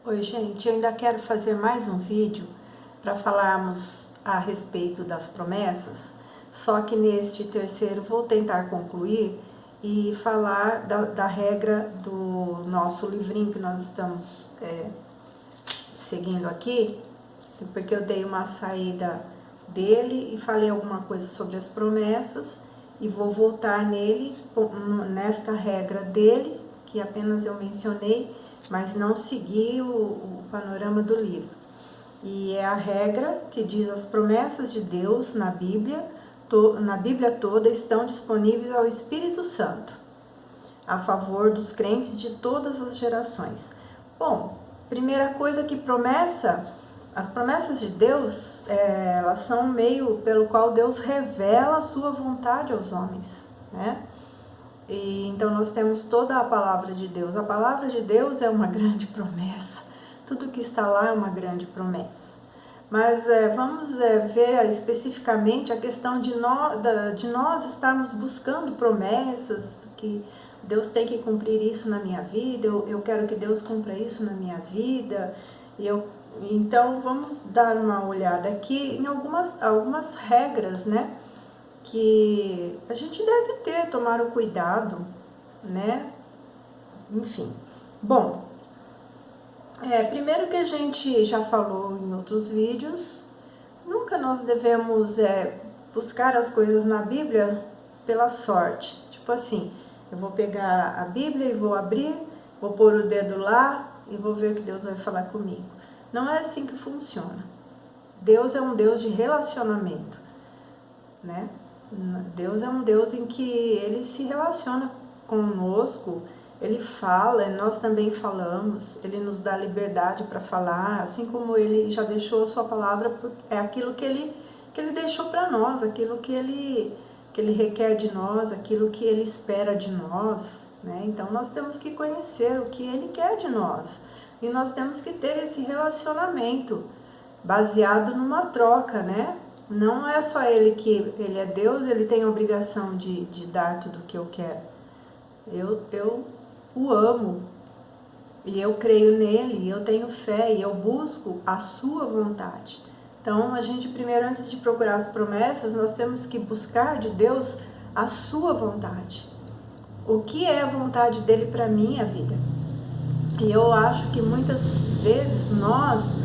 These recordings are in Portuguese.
Oi, gente, eu ainda quero fazer mais um vídeo para falarmos a respeito das promessas, só que neste terceiro vou tentar concluir e falar da regra do nosso livrinho que nós estamos seguindo aqui, porque eu dei uma saída dele e falei alguma coisa sobre as promessas e vou voltar nele, nesta regra dele, que apenas eu mencionei, mas não segui o panorama do livro. E é a regra que diz: as promessas de Deus na Bíblia toda estão disponíveis ao Espírito Santo, a favor dos crentes de todas as gerações. Bom, primeira coisa que as promessas de Deus, elas são um meio pelo qual Deus revela a sua vontade aos homens, né? E então nós temos toda a palavra de Deus. A palavra de Deus é uma grande promessa. Tudo que está lá é uma grande promessa. Mas vamos ver especificamente a questão de nós estarmos buscando promessas, que Deus tem que cumprir isso na minha vida, eu quero que Deus cumpra isso na minha vida. Então vamos dar uma olhada aqui em algumas regras, né? Que a gente deve tomar o cuidado, né? Enfim. Bom, primeiro que a gente já falou em outros vídeos, nunca nós devemos buscar as coisas na Bíblia pela sorte. Tipo assim, eu vou pegar a Bíblia e vou abrir, vou pôr o dedo lá e vou ver o que Deus vai falar comigo. Não é assim que funciona. Deus é um Deus de relacionamento, né? Deus é um Deus em que Ele se relaciona conosco, Ele fala, nós também falamos, Ele nos dá liberdade para falar, assim como Ele já deixou a sua palavra, é aquilo que Ele deixou para nós, aquilo que Ele requer de nós, aquilo que Ele espera de nós, né? Então nós temos que conhecer o que Ele quer de nós, e nós temos que ter esse relacionamento baseado numa troca, né? Não é só Ele é Deus, Ele tem a obrigação de dar tudo o que eu quero. Eu o amo, e eu creio nele, e eu tenho fé, e eu busco a sua vontade. Então, a gente primeiro, antes de procurar as promessas, nós temos que buscar de Deus a sua vontade. O que é a vontade dele para a minha vida? E eu acho que muitas vezes nós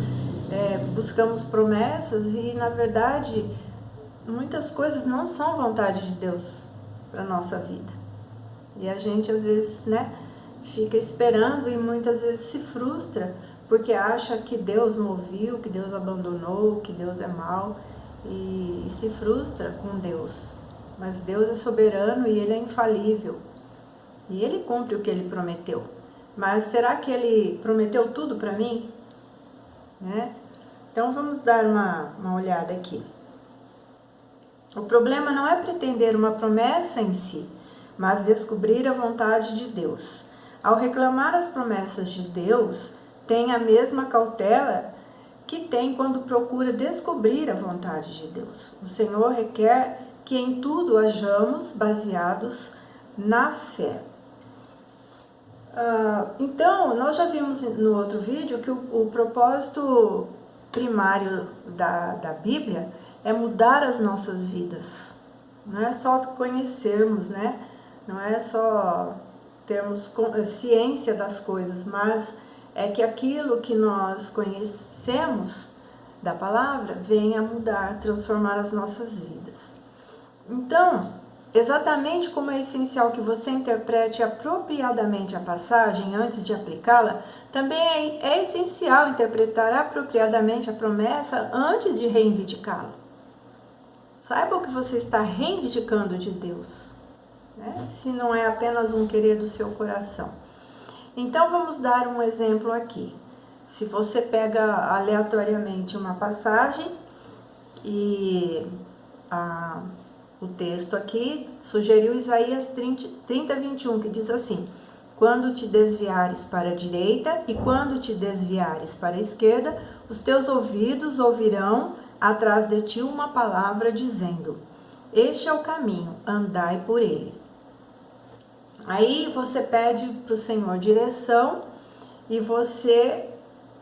buscamos promessas e, na verdade, muitas coisas não são vontade de Deus para a nossa vida. E a gente, às vezes, né, fica esperando e muitas vezes se frustra porque acha que Deus não ouviu, que Deus abandonou, que Deus é mau, e se frustra com Deus. Mas Deus é soberano e Ele é infalível. E Ele cumpre o que Ele prometeu. Mas será que Ele prometeu tudo para mim? Né? Então vamos dar uma olhada aqui. O problema não é pretender uma promessa em si, mas descobrir a vontade de Deus. Ao reclamar as promessas de Deus, tem a mesma cautela que tem quando procura descobrir a vontade de Deus. O Senhor requer que em tudo hajamos baseados na fé. Então, nós já vimos no outro vídeo que o propósito primário da Bíblia é mudar as nossas vidas. Não é só conhecermos, né? Não é só termos ciência das coisas, mas é que aquilo que nós conhecemos da palavra venha mudar, transformar as nossas vidas. Então, exatamente como é essencial que você interprete apropriadamente a passagem antes de aplicá-la, também é essencial interpretar apropriadamente a promessa antes de reivindicá-la. Saiba o que você está reivindicando de Deus, né? Se não é apenas um querer do seu coração. Então vamos dar um exemplo aqui. Se você pega aleatoriamente uma passagem e o texto aqui sugeriu Isaías 30, 21, que diz assim: quando te desviares para a direita e quando te desviares para a esquerda, os teus ouvidos ouvirão atrás de ti uma palavra dizendo: este é o caminho, andai por ele. Aí você pede para o Senhor direção e você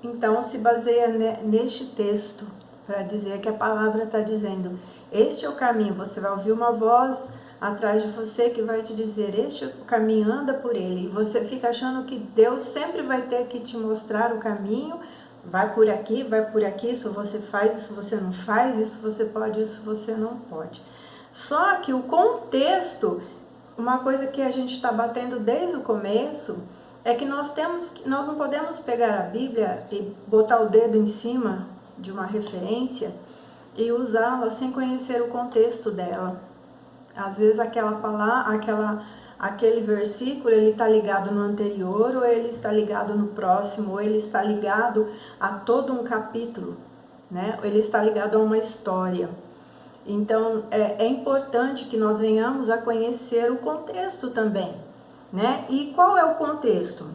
então se baseia neste texto para dizer que a palavra está dizendo: este é o caminho. Você vai ouvir uma voz atrás de você que vai te dizer: este é o caminho, anda por ele. E você fica achando que Deus sempre vai ter que te mostrar o caminho. Vai por aqui, isso você faz, isso você não faz, isso você pode, isso você não pode. Só que o contexto, uma coisa que a gente está batendo desde o começo, é que nós não podemos pegar a Bíblia e botar o dedo em cima de uma referência e usá-la sem conhecer o contexto dela. Às vezes aquele versículo, ele está ligado no anterior, ou ele está ligado no próximo, ou ele está ligado a todo um capítulo, né? Ou ele está ligado a uma história. Então, é importante que nós venhamos a conhecer o contexto também, né? E qual é o contexto?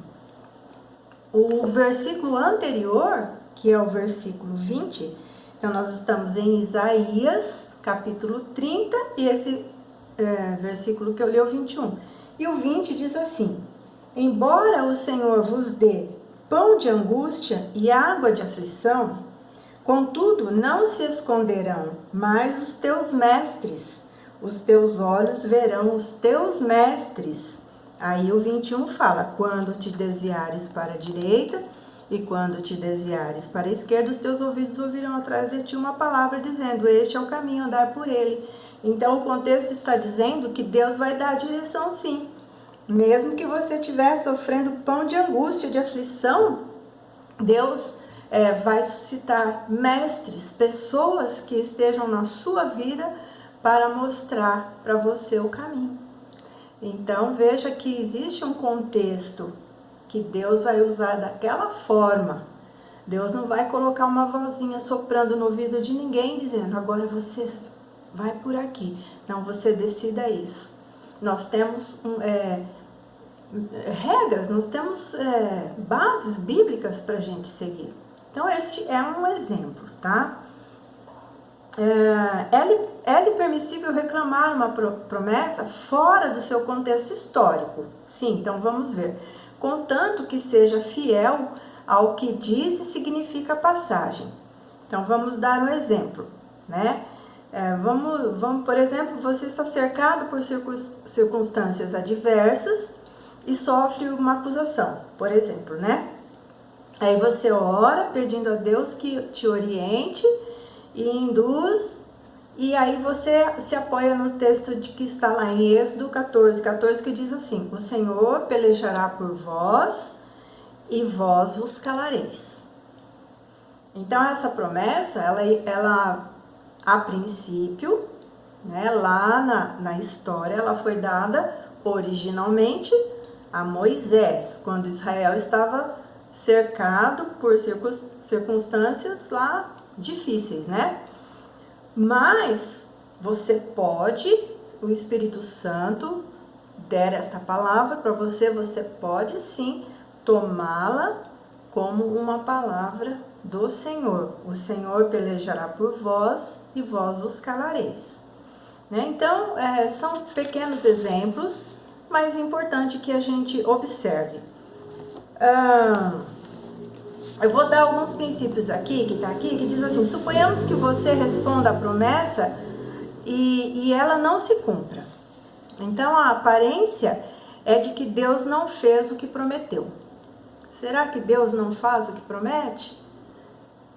O versículo anterior, que é o versículo 20, então nós estamos em Isaías, capítulo 30, e esse versículo que eu li é o 21. E o 20 diz assim: embora o Senhor vos dê pão de angústia e água de aflição, contudo não se esconderão mais os teus mestres, os teus olhos verão os teus mestres. Aí o 21 fala: quando te desviares para a direita e quando te desviares para a esquerda, os teus ouvidos ouvirão atrás de ti uma palavra dizendo: este é o caminho, andar por ele. Então o contexto está dizendo que Deus vai dar a direção, sim. Mesmo que você estiver sofrendo pão de angústia, de aflição, Deus vai suscitar mestres, pessoas que estejam na sua vida para mostrar para você o caminho. Então veja que existe um contexto que Deus vai usar daquela forma. Deus não vai colocar uma vozinha soprando no ouvido de ninguém dizendo: agora você vai por aqui. Não, você decida isso. Nós temos regras, nós temos bases bíblicas para a gente seguir. Então, este é um exemplo, tá? É permissível reclamar uma promessa fora do seu contexto histórico? Sim, então vamos ver. Contanto que seja fiel ao que diz e significa a passagem. Então, vamos dar um exemplo, né? Vamos, por exemplo, você está cercado por circunstâncias adversas e sofre uma acusação, por exemplo, né? Aí você ora pedindo a Deus que te oriente e induz, e aí você se apoia no texto que está lá em Êxodo 14, que diz assim: o Senhor pelejará por vós e vós vos calareis. Então essa promessa, ela a princípio, né, lá na história, ela foi dada originalmente a Moisés, quando Israel estava cercado por circunstâncias lá difíceis, né? Mas você pode, o Espírito Santo der esta palavra para você, você pode sim tomá-la como uma palavra do Senhor. O Senhor pelejará por vós e vós vos calareis. Né? Então, são pequenos exemplos, mas é importante que a gente observe. Eu vou dar alguns princípios aqui, que diz assim: suponhamos que você responda a promessa e ela não se cumpra. Então, a aparência é de que Deus não fez o que prometeu. Será que Deus não faz o que promete?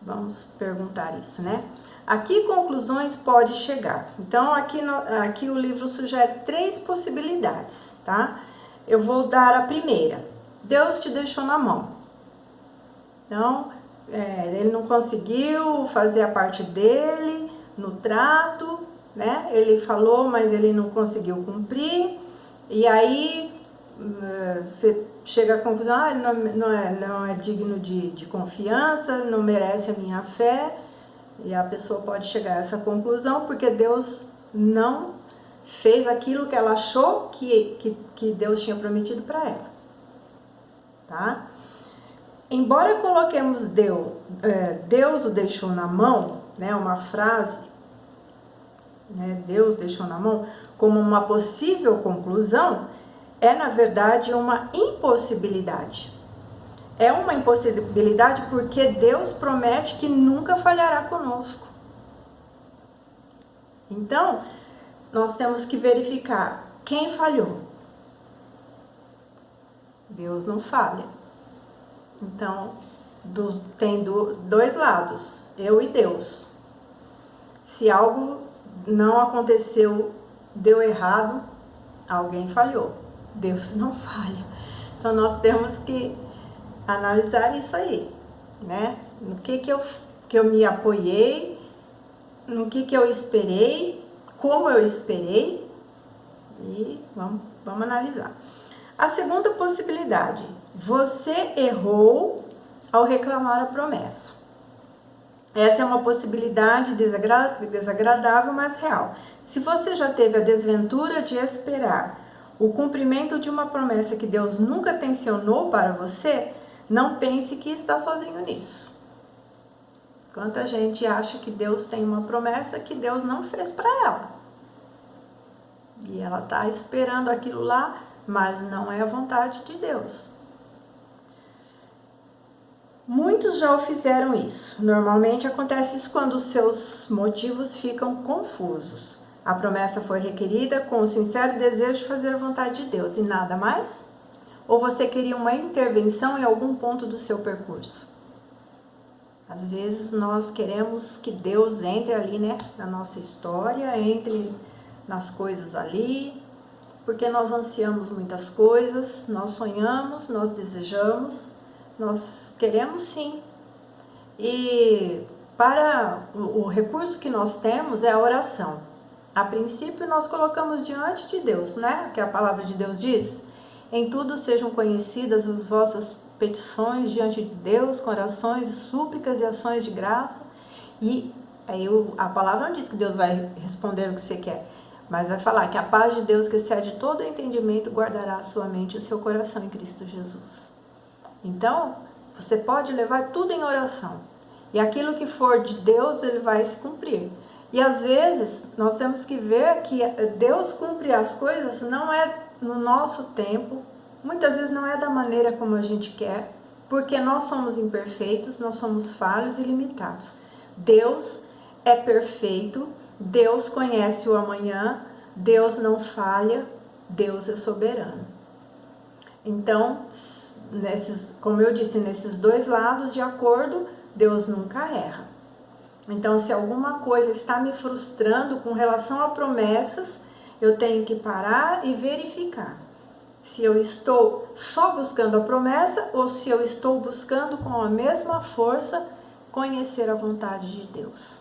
Vamos perguntar isso, né? A que conclusões pode chegar? Então, aqui o livro sugere 3 possibilidades, tá? Eu vou dar a primeira. Deus te deixou na mão. Então, ele não conseguiu fazer a parte dele no trato, né? Ele falou, mas ele não conseguiu cumprir. E aí, você chega à conclusão: não é digno de confiança, não merece a minha fé. E a pessoa pode chegar a essa conclusão porque Deus não fez aquilo que ela achou que Deus tinha prometido para ela, tá? Embora coloquemos Deus o deixou na mão, né, uma frase, né, Deus deixou na mão, como uma possível conclusão, na verdade uma impossibilidade. É uma impossibilidade porque Deus promete que nunca falhará conosco. Então, nós temos que verificar quem falhou. Deus não falha. Então, tem dois lados, eu e Deus. Se algo não aconteceu, deu errado, alguém falhou. Deus não falha. Então, nós temos que analisar isso aí, né? No que eu me apoiei, no que eu esperei, como eu esperei, e vamos analisar. A segunda possibilidade, você errou ao reclamar a promessa. Essa é uma possibilidade desagradável, mas real. Se você já teve a desventura de esperar o cumprimento de uma promessa que Deus nunca tensionou para você, não pense que está sozinho nisso. Quanta gente acha que Deus tem uma promessa que Deus não fez para ela. E ela está esperando aquilo lá, mas não é a vontade de Deus. Muitos já o fizeram isso. Normalmente acontece isso quando os seus motivos ficam confusos. A promessa foi requerida com o sincero desejo de fazer a vontade de Deus e nada mais? Ou você queria uma intervenção em algum ponto do seu percurso? Às vezes nós queremos que Deus entre ali, né, na nossa história, entre nas coisas ali, porque nós ansiamos muitas coisas, nós sonhamos, nós desejamos, nós queremos sim. E para o recurso que nós temos é a oração. A princípio nós colocamos diante de Deus, né, que a palavra de Deus diz: em tudo sejam conhecidas as vossas petições diante de Deus, com orações, súplicas e ações de graça. E aí a palavra não diz que Deus vai responder o que você quer, mas vai falar que a paz de Deus, que excede todo o entendimento, guardará a sua mente e o seu coração em Cristo Jesus. Então, você pode levar tudo em oração. E aquilo que for de Deus, ele vai se cumprir. E às vezes, nós temos que ver que Deus cumpre as coisas, não é no nosso tempo, muitas vezes não é da maneira como a gente quer, porque nós somos imperfeitos, nós somos falhos e limitados. Deus é perfeito, Deus conhece o amanhã, Deus não falha, Deus é soberano. Então, como eu disse, nesses dois lados de acordo, Deus nunca erra. Então, se alguma coisa está me frustrando com relação a promessas, eu tenho que parar e verificar se eu estou só buscando a promessa ou se eu estou buscando com a mesma força conhecer a vontade de Deus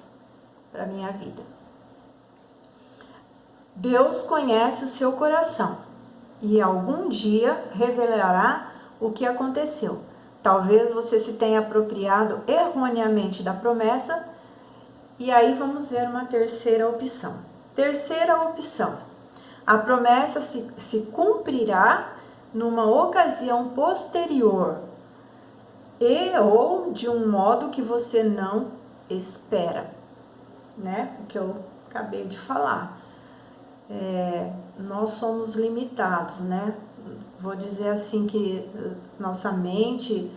para a minha vida. Deus conhece o seu coração e algum dia revelará o que aconteceu. Talvez você se tenha apropriado erroneamente da promessa. E aí vamos ver uma terceira opção. Terceira opção: a promessa se cumprirá numa ocasião posterior e ou de um modo que você não espera, né? O que eu acabei de falar. Nós somos limitados, né? Vou dizer assim que nossa mente,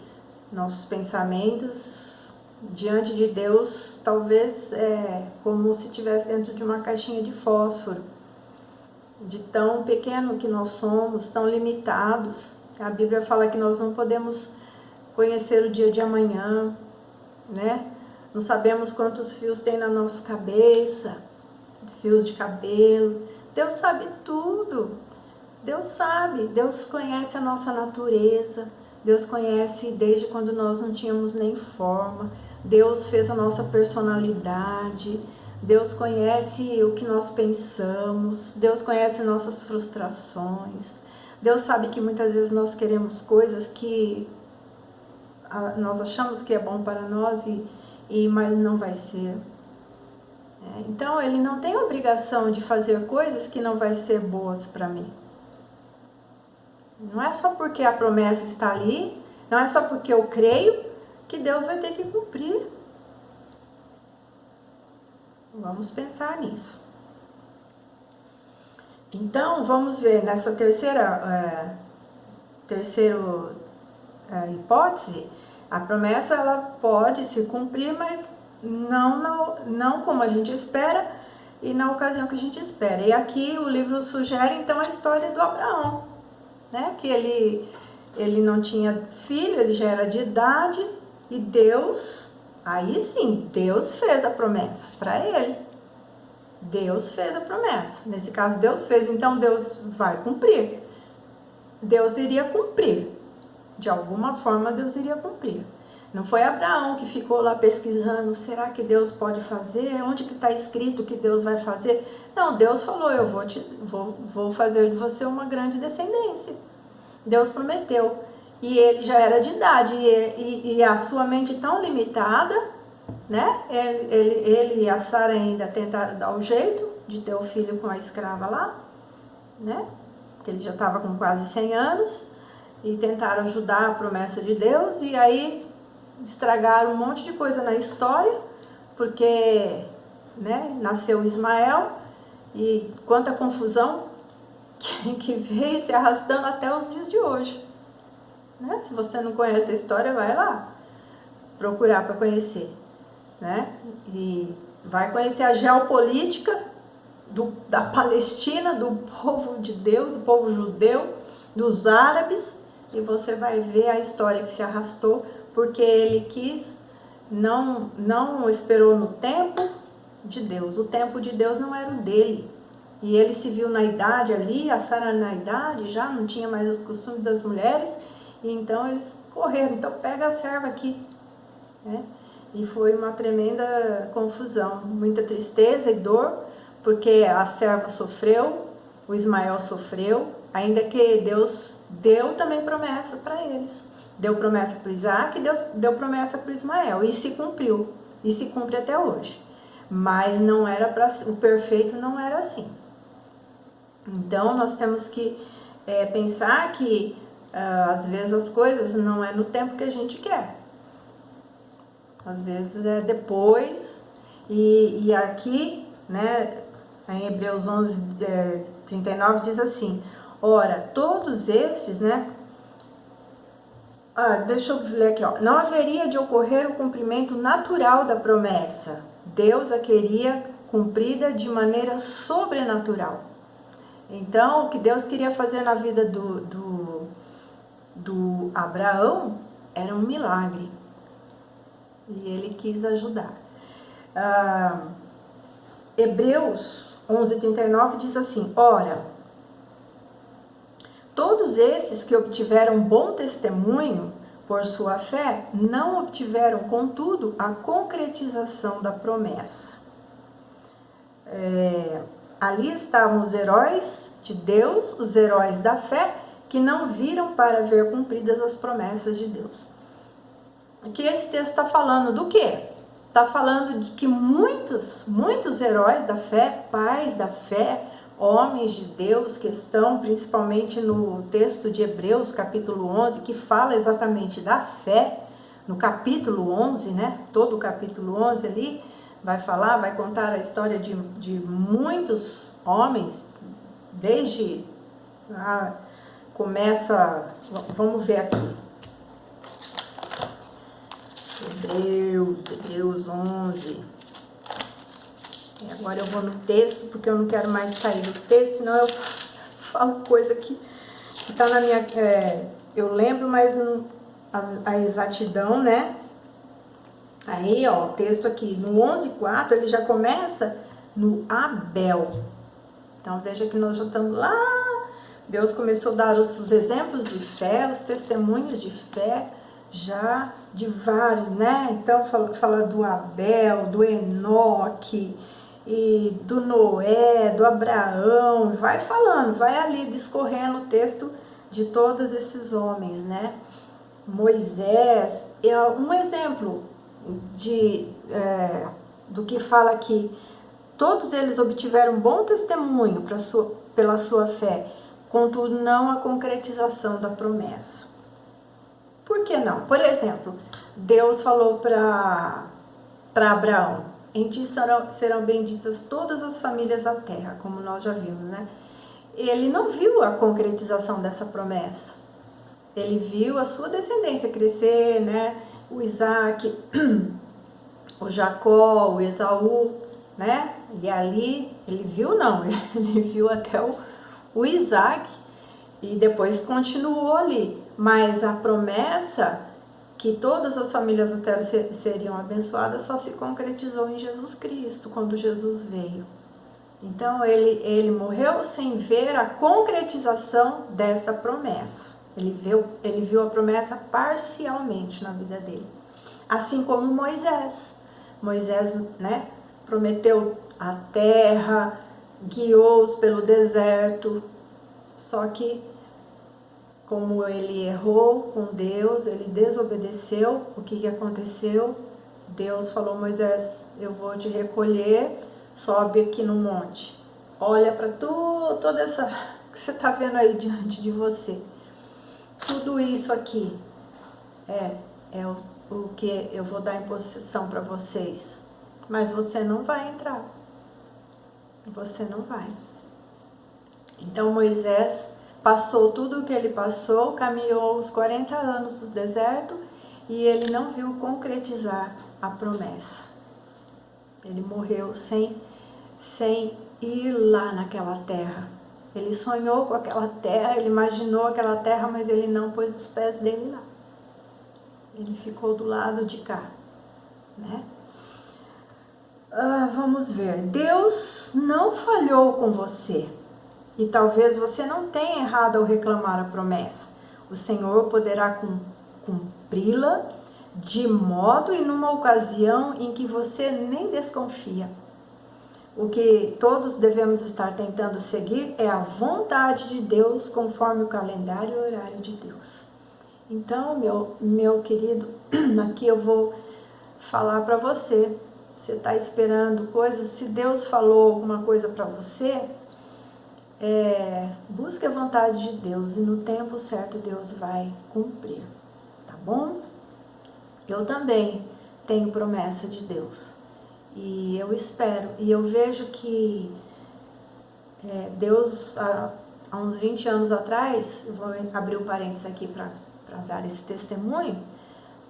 nossos pensamentos diante de Deus, talvez é como se estivesse dentro de uma caixinha de fósforo, de tão pequeno que nós somos, tão limitados. A Bíblia fala que nós não podemos conhecer o dia de amanhã, né? Não sabemos quantos fios tem na nossa cabeça, fios de cabelo. Deus sabe tudo. Deus sabe, Deus conhece a nossa natureza, Deus conhece desde quando nós não tínhamos nem forma. Deus fez a nossa personalidade, Deus conhece o que nós pensamos, Deus conhece nossas frustrações. Deus sabe que muitas vezes nós queremos coisas que nós achamos que é bom para nós, mas não vai ser. Então, Ele não tem obrigação de fazer coisas que não vai ser boas para mim. Não é só porque a promessa está ali, não é só porque eu creio que Deus vai ter que cumprir. Vamos pensar nisso. Então, vamos ver nessa terceiro hipótese, a promessa ela pode se cumprir, mas não como a gente espera e na ocasião que a gente espera. E aqui o livro sugere então a história do Abraão, né? Que ele não tinha filho, ele já era de idade e Deus, aí sim, Deus fez a promessa para ele. Deus fez a promessa. Nesse caso, Deus fez, então Deus vai cumprir. Deus iria cumprir. De alguma forma, Deus iria cumprir. Não foi Abraão que ficou lá pesquisando, será que Deus pode fazer? Onde que está escrito que Deus vai fazer? Não, Deus falou, eu vou fazer de você uma grande descendência. Deus prometeu. E ele já era de idade, e a sua mente tão limitada, né? Ele e a Sara ainda tentaram dar o jeito de ter o filho com a escrava lá, né? Porque ele já estava com quase 100 anos, e tentaram ajudar a promessa de Deus, e aí estragaram um monte de coisa na história, porque, né, nasceu Ismael, e quanta confusão que veio se arrastando até os dias de hoje. Né? Se você não conhece a história, vai lá procurar para conhecer. Né? E vai conhecer a geopolítica da Palestina, do povo de Deus, do povo judeu, dos árabes, e você vai ver a história que se arrastou, porque ele quis, não esperou no tempo de Deus. O tempo de Deus não era o dele. E ele se viu na idade ali, a Sara na idade, já não tinha mais os costumes das mulheres, e então eles correram, então pega a serva aqui. Né? E foi uma tremenda confusão, muita tristeza e dor, porque a serva sofreu, o Ismael sofreu, ainda que Deus deu também promessa para eles. Deu promessa para Isaac e Deus deu promessa para Ismael, e se cumpriu, e se cumpre até hoje. Mas não era o perfeito não era assim. Então nós temos que pensar que às vezes as coisas não é no tempo que a gente quer. Às vezes é depois, e aqui, né, em Hebreus 11, 39 diz assim, ora, todos estes, né, deixa eu ler aqui, ó, não haveria de ocorrer o cumprimento natural da promessa, Deus a queria cumprida de maneira sobrenatural. Então, o que Deus queria fazer na vida do Abraão era um milagre. E ele quis ajudar. Hebreus 11:39 diz assim, ora, todos esses que obtiveram bom testemunho por sua fé, não obtiveram, contudo, a concretização da promessa. Ali estavam os heróis de Deus, os heróis da fé, que não viram para ver cumpridas as promessas de Deus. Aqui esse texto está falando do quê? Está falando de que muitos heróis da fé, pais da fé, homens de Deus, que estão principalmente no texto de Hebreus, capítulo 11, que fala exatamente da fé, no capítulo 11, né? Todo o capítulo 11 ali, vai contar a história de muitos homens, desde, vamos ver aqui, Hebreus 11, agora eu vou no texto, porque eu não quero mais sair do texto, senão eu falo coisa que está na minha, eu lembro, mas a exatidão, né? Aí, ó, o texto aqui, no 11:4, ele já começa no Abel. Então, veja que nós já estamos lá. Deus começou a dar os exemplos de fé, os testemunhos de fé, já de vários, né? Então, fala do Abel, do Enoque, e do Noé, do Abraão, vai falando, vai ali discorrendo o texto de todos esses homens, né? Moisés é um exemplo do que fala aqui. Todos eles obtiveram bom testemunho pela sua fé, contudo não a concretização da promessa. Por que não? Por exemplo, Deus falou para Abraão, em ti serão benditas todas as famílias da terra, como nós já vimos, né? Ele não viu a concretização dessa promessa. Ele viu a sua descendência crescer, né? O Isaac, o Jacó, o Esaú, né? E ali, ele viu não, ele viu até o Isaac e depois continuou ali. Mas a promessa que todas as famílias da terra seriam abençoadas só se concretizou em Jesus Cristo, quando Jesus veio. Então, ele morreu sem ver a concretização dessa promessa. Ele viu a promessa parcialmente na vida dele. Assim como Moisés. Moisés, né, prometeu a terra, guiou-os pelo deserto. Só que, como ele errou com Deus, ele desobedeceu, o que aconteceu? Deus falou: Moisés, eu vou te recolher, sobe aqui no monte. Olha para toda essa que você está vendo aí diante de você. Tudo isso aqui é o que eu vou dar em possessão para vocês. Mas você não vai entrar. Você não vai. Então Moisés passou tudo o que ele passou, caminhou os 40 anos no deserto e ele não viu concretizar a promessa. Ele morreu sem ir lá naquela terra. Ele sonhou com aquela terra, ele imaginou aquela terra, mas ele não pôs os pés dele lá. Ele ficou do lado de cá, né? Vamos ver. Deus não falhou com você. E talvez você não tenha errado ao reclamar a promessa. O Senhor poderá cumpri-la de modo e numa ocasião em que você nem desconfia. O que todos devemos estar tentando seguir é a vontade de Deus conforme o calendário e horário de Deus. Então, meu querido, aqui eu vou falar para você. Você está esperando coisas, se Deus falou alguma coisa para você, busque a vontade de Deus e no tempo certo Deus vai cumprir, tá bom? Eu também tenho promessa de Deus e eu espero, e eu vejo que Deus, há uns 20 anos atrás, eu vou abrir um parênteses aqui para dar esse testemunho.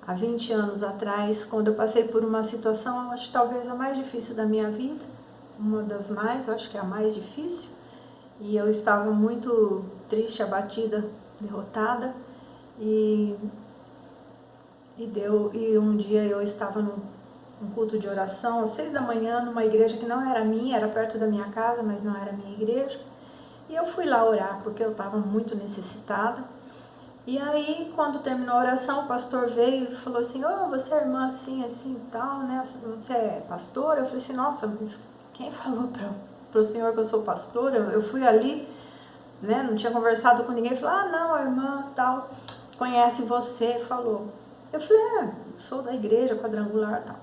Há 20 anos atrás, quando eu passei por uma situação, acho que talvez a mais difícil da minha vida, uma das mais, acho que é a mais difícil, e eu estava muito triste, abatida, derrotada, e um dia eu estava num culto de oração, às 6 da manhã, numa igreja que não era minha, era perto da minha casa, mas não era minha igreja, e eu fui lá orar, porque eu estava muito necessitada. E aí, quando terminou a oração, o pastor veio e falou assim: você é irmã assim, assim e tal, né? Você é pastora? Eu falei assim: nossa, mas quem falou para o senhor que eu sou pastora? Eu fui ali, né? Não tinha conversado com ninguém. Falei: não, a irmã tal, conhece você, falou. Eu falei: sou da igreja quadrangular e tal.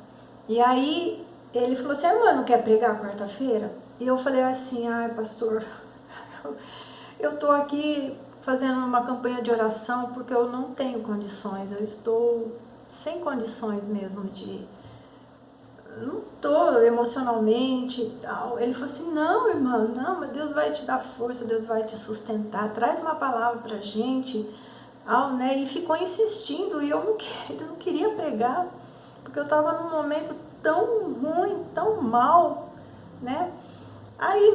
E aí, ele falou assim: a irmã não quer pregar quarta-feira? E eu falei assim: pastor, eu tô aqui fazendo uma campanha de oração porque eu não tenho condições, eu estou sem condições mesmo não estou emocionalmente e tal. Ele falou assim: não, irmã, não, mas Deus vai te dar força, Deus vai te sustentar, traz uma palavra pra gente, né? E ficou insistindo, e ele não queria pregar, porque eu estava num momento tão ruim, tão mal, né?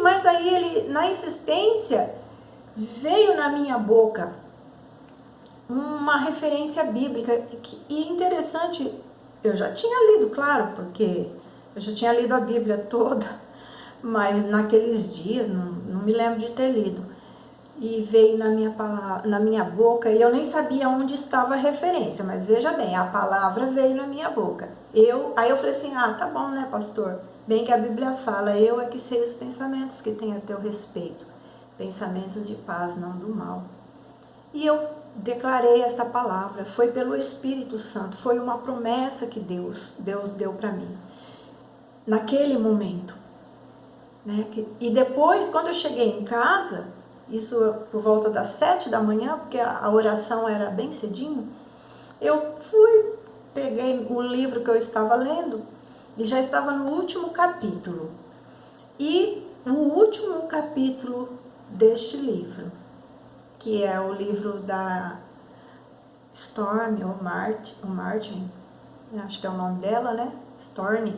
Mas aí ele, na insistência, veio na minha boca uma referência bíblica e interessante. Eu já tinha lido, claro, porque eu já tinha lido a Bíblia toda, mas naqueles dias não me lembro de ter lido. E veio na minha boca e eu nem sabia onde estava a referência, mas veja bem, a palavra veio na minha boca. Aí eu falei assim: tá bom, né, pastor? Bem que a Bíblia fala: eu é que sei os pensamentos que tem a teu respeito, pensamentos de paz, não do mal. E eu declarei essa palavra, foi pelo Espírito Santo, foi uma promessa que Deus deu para mim, naquele momento, né? E depois, quando eu cheguei em casa, isso por volta das 7 da manhã, porque a oração era bem cedinho, eu peguei o livro que eu estava lendo, e já estava no último capítulo, e o último capítulo deste livro, que é o livro Storm, ou Martin, acho que é o nome dela, né? Storm,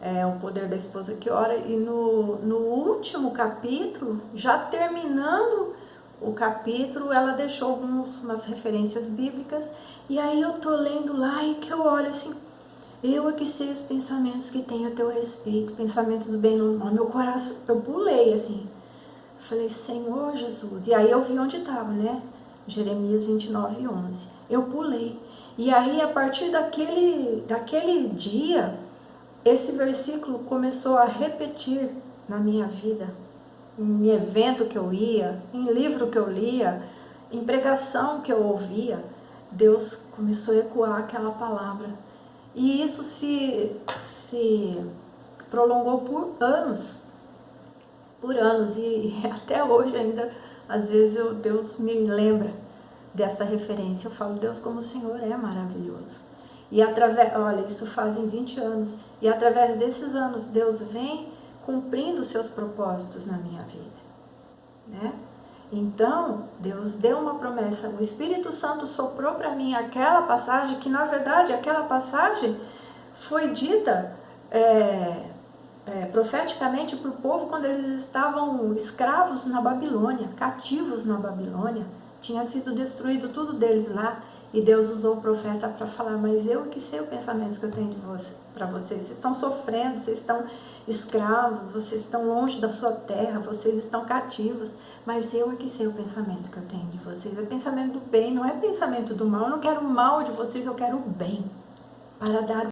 é o poder da esposa que ora. E no último capítulo, já terminando o capítulo, ela deixou umas referências bíblicas. E aí eu tô lendo lá e que eu olho assim, eu é que sei os pensamentos que tenho a teu respeito, pensamentos do bem no meu coração. Eu pulei assim, falei, Senhor Jesus. E aí eu vi onde estava, né? Jeremias 29:11. Eu pulei. E aí, a partir daquele dia, esse versículo começou a repetir na minha vida. Em evento que eu ia, em livro que eu lia, em pregação que eu ouvia, Deus começou a ecoar aquela palavra. E isso se prolongou por anos. E até hoje ainda, às vezes Deus me lembra dessa referência. Eu falo, Deus, como o Senhor é maravilhoso. E olha, isso fazem 20 anos. E através desses anos, Deus vem cumprindo os seus propósitos na minha vida, né? Então, Deus deu uma promessa. O Espírito Santo soprou para mim aquela passagem, que na verdade aquela passagem foi dita profeticamente para o povo quando eles estavam escravos na Babilônia, cativos na Babilônia. Tinha sido destruído tudo deles lá. E Deus usou o profeta para falar, mas eu que sei os pensamentos que eu tenho para vocês. Vocês estão sofrendo, vocês estão escravos, vocês estão longe da sua terra, vocês estão cativos. Mas eu é que sei o pensamento que eu tenho de vocês. É pensamento do bem, não é pensamento do mal. Eu não quero o mal de vocês, eu quero o bem. Para dar